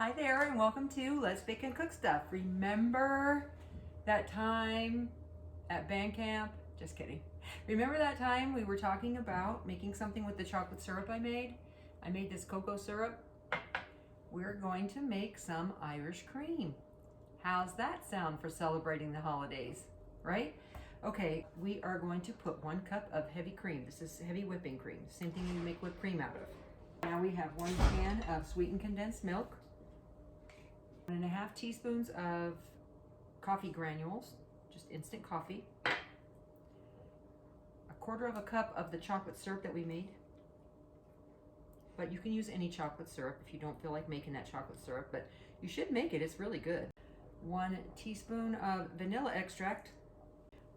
Hi there and welcome to Let's Bake and Cook Stuff. Remember that time at band camp? Just kidding. Remember that time we were talking about making something with the chocolate syrup I made? I made this cocoa syrup. We're going to make some Irish cream. How's that sound for celebrating the holidays, right? Okay, we are going to put 1 cup of heavy cream. This is heavy whipping cream, same thing you make whipped cream out of. Now we have 1 can of sweetened condensed milk, 1.5 teaspoons of coffee granules, just instant coffee, 1/4 cup of the chocolate syrup that we made, but you can use any chocolate syrup if you don't feel like making that chocolate syrup, but you should make it, it's really good. 1 teaspoon of vanilla extract,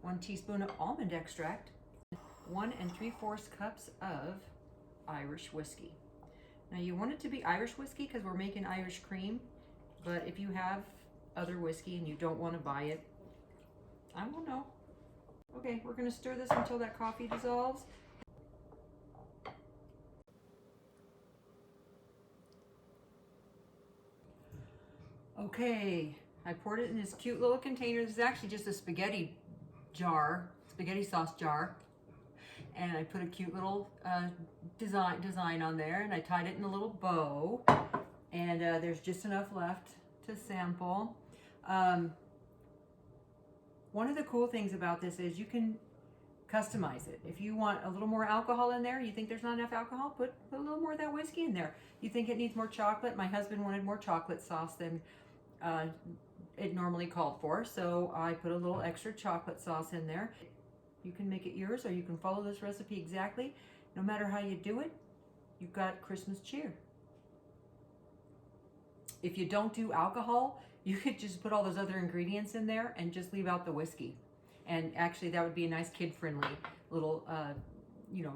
1 teaspoon of almond extract, 1 3/4 cups of Irish whiskey. Now you want it to be Irish whiskey because we're making Irish cream, but if you have other whiskey and you don't want to buy it, I don't know. Okay, we're going to stir this until that coffee dissolves. Okay, I poured it in this cute little container. This is actually just a spaghetti sauce jar. And I put a cute little design on there, and I tied it in a little bow. And there's just enough left to sample. One of the cool things about this is you can customize it. If you want a little more alcohol in there, you think there's not enough alcohol, put a little more of that whiskey in there. You think it needs more chocolate. My husband wanted more chocolate sauce than it normally called for, so I put a little extra chocolate sauce in there. You can make it yours, or you can follow this recipe exactly. No matter how you do it, you've got Christmas cheer. If you don't do alcohol, you could just put all those other ingredients in there and just leave out the whiskey. And actually that would be a nice kid-friendly little,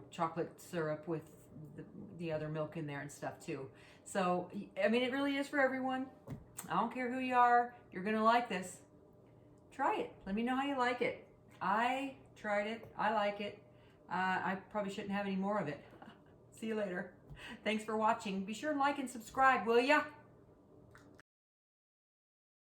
chocolate syrup with the other milk in there and stuff too. So, I mean, it really is for everyone. I don't care who you are, you're gonna like this. Try it, let me know how you like it. I tried it, I like it. I probably shouldn't have any more of it. See you later. Thanks for watching. Be sure and like and subscribe, will ya?